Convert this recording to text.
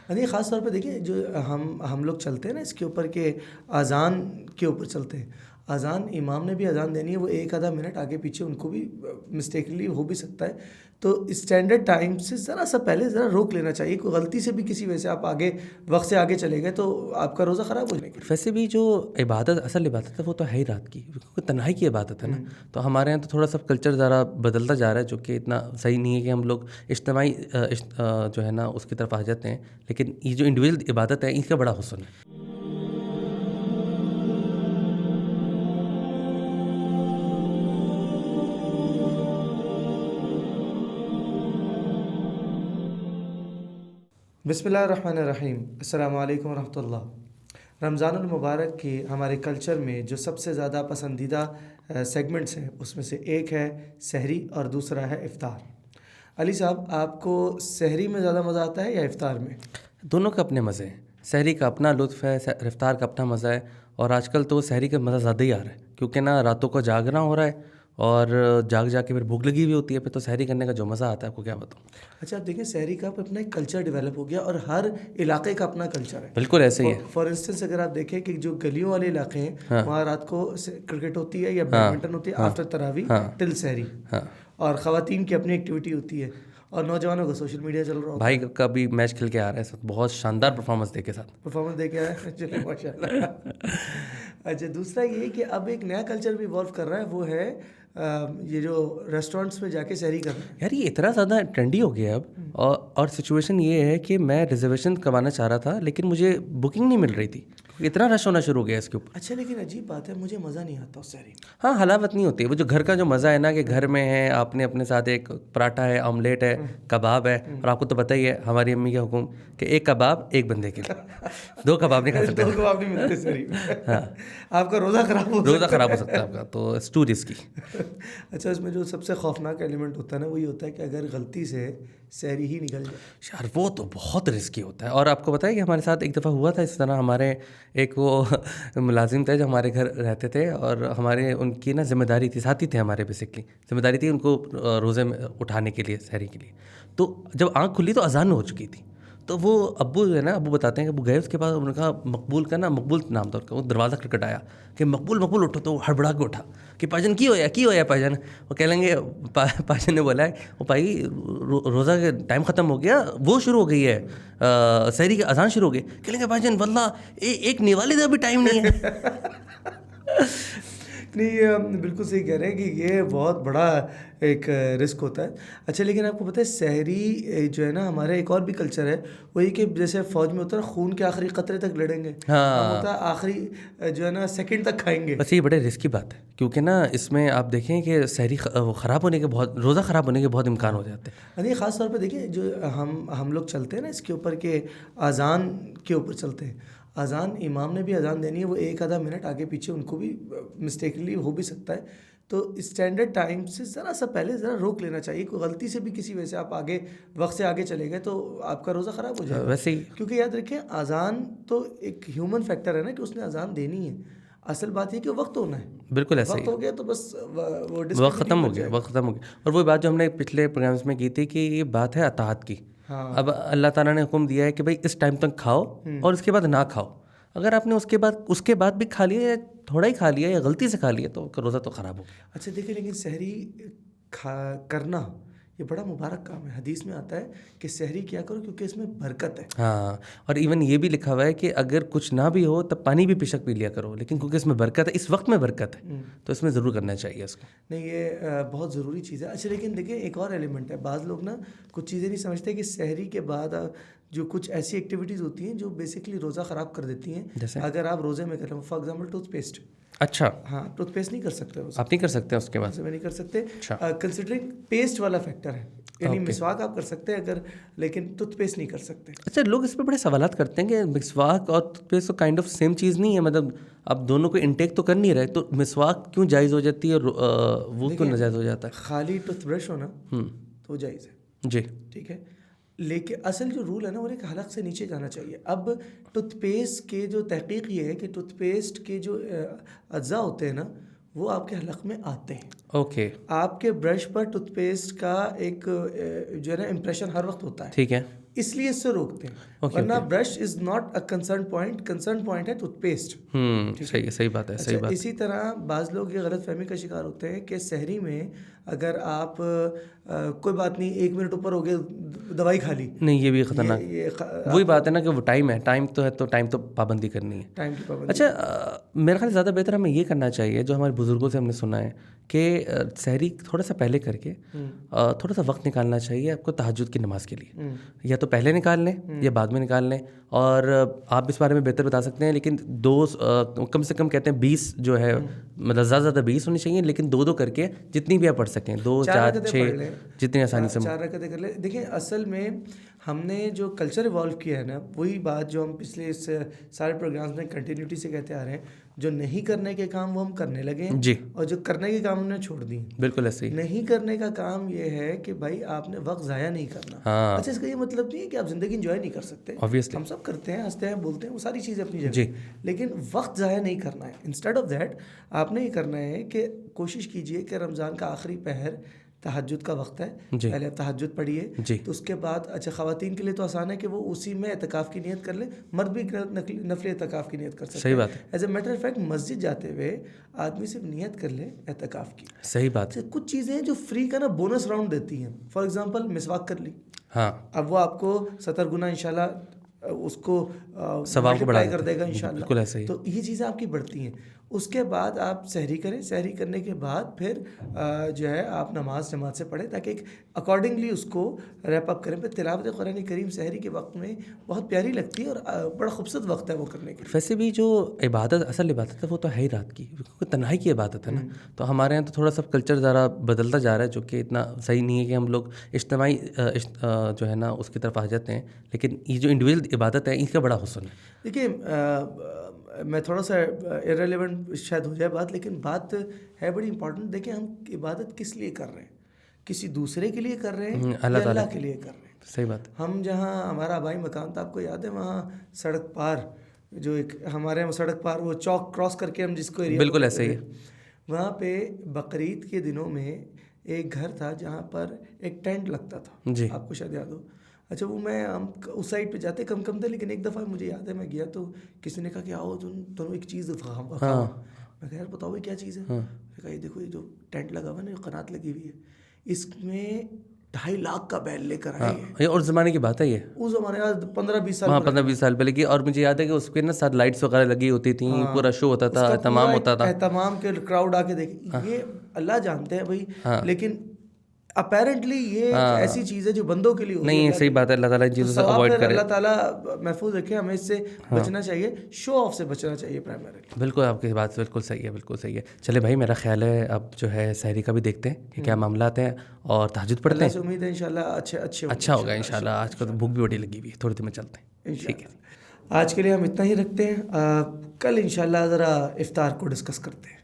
नहीं, ख़ास तौर पे देखिए जो हम लोग चलते हैं ना इसके ऊपर के अज़ान के ऊपर चलते हैं। अज़ान इमाम ने भी अज़ान देनी है, वो एक आधा मिनट आगे पीछे उनको भी मिस्टेकली हो भी सकता है। तो स्टैंडर्ड टाइम से ज़रा सा पहले ज़रा रोक लेना चाहिए। कोई गलती से भी किसी वजह से आप आगे वक्त से आगे चले गए तो आपका रोज़ा ख़राब हो जाएगा। वैसे भी जो इबादत असल इबादत है वो तो है ही रात की, क्योंकि तन्हाई की इबादत है ना। तो हमारे यहाँ तो थोड़ा सा कल्चर ज़रा बदलता जा रहा है, जो कि इतना सही नहीं है कि हम लोग इज्तिमाई जो है ना उसकी तरफ आ जाते हैं। लेकिन ये जो इंडिविजुअल इबादत है इसका बड़ा हुस्न है। बिस्मिल्लाहिर्रहमानिर्रहीम, अस्सलामु अलैकुम रहमतुल्लाह। रमज़ानुल मुबारक की हमारे कल्चर में जो सबसे ज़्यादा पसंदीदा सेगमेंट्स हैं उसमें से एक है सहरी और दूसरा है इफ़्तार। अली साहब, आपको सहरी में ज़्यादा मज़ा आता है या इफ़्तार में? दोनों के अपने मज़े हैं। सहरी का अपना लुत्फ़ है, इफ्तार का अपना मज़ा है। और आजकल तो सहरी का मज़ा ज़्यादा ही आ रहा है, क्योंकि ना रातों को जागना हो रहा है और जाग के फिर भूख लगी हुई होती है। फिर तो सहरी करने का जो मज़ा आता है आपको क्या बताऊँ। अच्छा, आप देखें सहरी का अपना एक कल्चर डेवलप हो गया और हर इलाके का अपना कल्चर है। बिल्कुल ऐसे ही है। फॉर इंस्टेंस अगर आप देखें कि जो गलियों वाले इलाके हैं हाँ वहाँ रात को क्रिकेट होती है या हाँ बैडमिंटन होती है हाँ आफ्टर तरावी हाँ टिल सहरी। हाँ। और ख़वातीन की अपनी एक्टिविटी होती है और नौजवानों का सोशल मीडिया चल रहा होता भाई है। का भी मैच खेल के आ रहा है सब, बहुत शानदार परफॉर्मेंस दे के साथ। परफॉर्मेंस दे के आया है, चलिए माशाल्लाह। अच्छा, दूसरा ये है कि अब एक नया कल्चर भी इवॉल्व कर रहा है, वो है ये जो रेस्टोरेंट्स में जाके सहरी करना है। यार ये इतना ज़्यादा ट्रेंडी हो गया अब। और सिचुएशन ये है कि मैं रिजर्वेशन करवाना चाह रहा था, लेकिन मुझे बुकिंग नहीं मिल रही थी, इतना रश होना शुरू हो गया इसके ऊपर। अच्छा, लेकिन अजीब बात है, मुझे मज़ा नहीं आता उस सहरी में। हाँ, हलावत नहीं होती है वो जो घर का जो मज़ा है ना, कि घर में है आपने अपने साथ एक पराठा है, ऑमलेट है, कबाब है। और आपको तो पता ही है हमारी अम्मी का हुक्म कि एक कबाब एक बंदे के लिए, दो कबाब नहीं खा सकते। दो कबाब नहीं मिलते सहरी में। हाँ, आपका रोज़ा ख़राब हो रोज़ा सकता ख़राब हो सकता है आपका, तो इट्स टू रिस्की। अच्छा, इसमें जो सबसे खौफनाक एलिमेंट होता है ना, वो ये होता है कि अगर गलती से सहरी ही निकल जाए। यार वो तो बहुत रिस्की होता है। और आपको पता है कि हमारे साथ एक दफ़ा हुआ था इस तरह। हमारे एक वो मुलाजिम थे जो हमारे घर रहते थे, और हमारे उनकी ना जिम्मेदारी थी, साथी थे हमारे, बेसिकली जिम्मेदारी थी उनको रोज़े में उठाने के लिए, सहरी के लिए। तो जब आँख खुली तो अज़ान हो चुकी थी। तो वो अब्बू है ना, अब्बू बताते हैं कि वो गए, उसके बाद उन्होंने कहा, मकबूल का ना, मकबूल नाम था उनका, वो दरवाज़ा खटखटाया कि मकबूल मकबूल उठो। तो हड़बड़ा के उठा कि पाजन की होया पाजन। वो कह लेंगे पाजन ने बोला है, वो भाई रोज़ा के टाइम ख़त्म हो गया, वो शुरू हो गई है, सहरी की अजान शुरू हो गई। कह लेंगे पाजन वल्ला एक निवाले का भी टाइम नहीं है। नहीं, ये हम बिल्कुल सही कह रहे हैं कि ये बहुत बड़ा एक रिस्क होता है। अच्छा, लेकिन आपको पता है सहरी जो है ना, हमारा एक और भी कल्चर है, वही कि जैसे फ़ौज में होता है खून के आखिरी कतरे तक लड़ेंगे, हम होता है आखिरी जो है ना सेकंड तक खाएंगे। बस ये बड़े रिस्की बात है, क्योंकि ना इसमें आप देखें कि सहरी ख़राब होने के बहुत, रोज़ा ख़राब होने के बहुत इम्कान हो जाते हैं। नहीं, ख़ास तौर पे देखिए जो हम लोग चलते हैं ना इसके ऊपर के अज़ान के ऊपर चलते हैं। अज़ान इमाम ने भी अज़ान देनी है, वो एक आधा मिनट आगे पीछे उनको भी मिस्टेकली हो भी सकता है। तो स्टैंडर्ड टाइम से ज़रा सा पहले ज़रा रोक लेना चाहिए। कोई गलती से भी किसी वजह से आप आगे वक्त से आगे चले गए तो आपका रोज़ा ख़राब हो जाएगा। वैसे ही क्योंकि याद रखें, अज़ान तो एक ह्यूमन फैक्टर है ना कि उसने अज़ान देनी है। असल बात ये कि वक्त होना है। बिल्कुल ऐसे ही वक्त हो गया तो बस वो वक्त ख़त्म हो गया, वक्त ख़त्म हो गया। और वही बात जो हमने पिछले प्रोग्राम्स में की थी कि ये बात है अताअत की। हाँ। अब अल्लाह ताला ने हुक्म दिया है कि भाई इस टाइम तक खाओ और इसके बाद ना खाओ। अगर आपने उसके बाद भी खा लिया, या थोड़ा ही खा लिया, या गलती से खा लिया, तो रोज़ा तो ख़राब हो गया। अच्छा देखिए, लेकिन सहरी करना ये बड़ा मुबारक काम है। हदीस में आता है कि सहरी किया करो क्योंकि इसमें बरकत है। हाँ, और इवन ये भी लिखा हुआ है कि अगर कुछ ना भी हो तब पानी भी बेशक पी लिया करो, लेकिन क्योंकि इसमें बरकत है, इस वक्त में बरकत है, तो इसमें ज़रूर करना चाहिए इसको। नहीं, ये बहुत ज़रूरी चीज़ है। अच्छा, लेकिन देखिए एक और एलिमेंट है, बाज़ लोग ना कुछ चीज़ें नहीं समझते कि सहरी के बाद जो कुछ ऐसी एक्टिविटीज़ होती हैं जो बेसिकली रोज़ा ख़राब कर देती हैं। जैसे अगर आप रोज़े में करें, फॉर एग्जाम्पल टूथपेस्ट। अच्छा, हाँ, टूथपेस्ट नहीं कर सकते रोज़े आप नहीं कर सकते उसके बाद। में नहीं कर सकते, अच्छा, कंसिडरिंग पेस्ट वाला फैक्टर है। यानी ओके। मिसवाक आप कर सकते हैं अगर, लेकिन टूथपेस्ट नहीं कर सकते। अच्छा, लोग इस पे बड़े सवालात करते हैं कि मिसवाक और टूथपेस्ट तो काइंड ऑफ सेम चीज़ नहीं है, मतलब आप दोनों को इंटेक तो कर नहीं रहे, तो मिसवाक क्यों जायज़ हो जाती है और वो क्यों नाजायज़ हो जाता है? खाली टूथब्रश हो ना तो जायज़ है, जी, ठीक है। लेकिन असल जो रूल है ना, वो एक हलक से नीचे जाना चाहिए। अब टूथपेस्ट के जो तहकीक ये है कि टूथपेस्ट के जो अज्जा होते हैं ना, वो आपके हलक में आते हैं। ओके, आपके ब्रश पर टूथपेस्ट का एक जो है ना इम्प्रेशन हर वक्त होता है। ठीक है। इसलिए इससे रोकते हैं। Okay, वरना brush is not a concern point है टूथपेस्ट। सही है, सही बात है, सही अच्छा, बात। इसी तरह बाज़ लोग ये गलत फहमी का शिकार होते हैं कि सहरी में अगर आप कोई बात नहीं 1 मिनट ऊपर हो गए दवाई खा ली, नहीं, ये भी खतरनाक। वही बात है ना कि वो टाइम है, टाइम तो है, तो टाइम तो पाबंदी करनी है। टाइम की पाबंदी। अच्छा, मेरे ख्याल ज़्यादा बेहतर हमें ये करना चाहिए जो हमारे बुज़ुर्गों से हमने सुना है कि सहरी थोड़ा सा पहले करके थोड़ा सा वक्त निकालना चाहिए आपको तहज्जुद की नमाज़ के लिए। या तो पहले निकाल लें या बाद में निकाल लें, और आप इस बारे में बेहतर बता सकते हैं। लेकिन कम से कम कहते हैं 20 जो है, मतलब ज़्यादा 20 होनी चाहिए, लेकिन 2-2 करके जितनी भी आप पढ़ सकें, 2, 4, 6 जितनी आसानी से। 4 रकअतें कर ले। देखिए असल में हमने जो कल्चर इवॉल्व किया है ना, वही बात जो हम पिछले इस सारे प्रोग्राम्स में कंटिन्यूटी से कहते आ रहे हैं, जो नहीं करने के काम वो हम करने लगे हैं जी, और जो करने के काम हमने छोड़ दिए। बिल्कुल ऐसे ही। नहीं करने का काम ये है कि भाई आपने वक्त ज़ाया नहीं करना। हाँ, अच्छा, इसका ये मतलब नहीं है कि आप ज़िंदगी इंजॉय नहीं कर सकते। ऑब्वियसली। हम सब करते हैं, हंसते हैं, बोलते हैं, वो सारी चीज़ें अपनी जी। जगह, लेकिन वक्त ज़ाया नहीं करना है। इंस्टेड ऑफ दैट आपने ये करना है कि कोशिश कीजिए कि रमज़ान का आखिरी पहर तहज्जुद का वक्त है, जी। पहले आप तहज्जुद पढ़िए, जी। तो उसके बाद अच्छा ख़वातीन के लिए तो आसान है कि वो उसी में एतकाफ़ की नियत कर ले, मर्द भी नफली एतकाफ़ की नियत कर सकते हैं। सही बात है। As a matter of fact मस्जिद जाते हुए आदमी सिर्फ नियत कर ले एतकाफ़ की। सही बात है। अच्छा, कुछ चीज़ें हैं जो फ्री का ना बोनस राउंड देती हैं। फॉर एग्जांपल मिसवाक कर ली, हाँ, अब वो आपको 70 गुना इंशाल्लाह उसको सवाब को बढ़ा multiply कर देता है। देगा इंशाल्लाह। बिल्कुल ऐसे ही। तो ये चीज़ें आपकी बढ़ती हैं। उसके बाद आप सहरी करें, सहरी करने के बाद फिर जो है आप नमाज जमात से पढ़ें, ताकि एक अकॉर्डिंगली उसको रैप अप करें। फिर तिलावत कुरान करीम सहरी के वक्त में बहुत प्यारी लगती है और बड़ा खूबसूरत वक्त है वो करने के लिए। वैसे भी जो इबादत, असल इबादत है, वो तो है ही रात की, क्योंकि तन्हाई की इबादत है ना। तो हमारे यहाँ तो थोड़ा सा कल्चर ज़रा बदलता जा रहा है, जो कि इतना सही नहीं है कि हम लोग इज्तिमाई जो है ना उसकी तरफ आ जाते हैं। लेकिन ये जो इंडिविजुअल इबादत है, इसका बड़ा हुस्न है। देखिए मैं थोड़ा सा इररिलेवेंट शायद हो जाए बात, लेकिन बात है बड़ी इंपॉर्टेंट। देखिए हम इबादत किस लिए कर रहे हैं? किसी दूसरे के लिए कर रहे हैं या अल्लाह के लिए कर रहे हैं? सही बात है। हम जहाँ हमारा आबाई मकान था, आपको याद है, वहाँ सड़क पार जो एक हमारे यहाँ सड़क पार वो चौक क्रॉस करके हम जिसको एरिया बिल्कुल ऐसे ही। वहाँ पे बकरीद के दिनों में एक घर था जहाँ पर एक टेंट लगता था, जी। आपको शायद याद हो। अच्छा, वो हम उस साइड पे जाते कम थे, लेकिन एक दफ़ा मुझे याद है मैं गया तो किसी ने कहा कि आओ तुम दोनों एक चीज़ दिखाओ। मैं कहा यार बताओ ये क्या चीज़ है? मैंने कहा ये देखो, ये जो टेंट लगा हुआ है ना, ये कनात लगी हुई है, इसमें 2.5 लाख का बैल लेकर आए हैं। ये और ज़माने की बात है ये। उस ज़माने आज 15-20 साल 15-20 साल पहले की। और मुझे याद है कि उसके ना साथ लाइट्स वगैरह लगी होती थी, पूरा शो होता था, तमाम होता था, तमाम के क्राउड आके देखे। ये अल्लाह जानते हैं भाई, लेकिन अपेरेंटली ये ऐसी चीज़ है जो बंदों के लिए होती नहीं, सही बात है। अल्लाह ताला इन चीज़ों से अवॉइड करे। अल्लाह ताला महफूज रखे, हमें इससे बचना चाहिए, शो ऑफ से बचना चाहिए प्राइमरी। बिल्कुल, आपकी बात बिल्कुल सही है, बिल्कुल सही है। चले भाई, मेरा ख्याल है अब जो है सहरी का भी देखते हैं कि क्या मामलात हैं, और तहज्जुद पढ़ते हैं। उम्मीद है इंशाल्लाह अच्छा होगा इंशाल्लाह। आज का तो भूख भी बड़ी लगी हुई है, थोड़ी देर में चलते हैं। ठीक है, आज के लिए हम इतना ही रखते हैं। कल इंशाल्लाह ज़रा इफ्तार को डिस्कस करते हैं।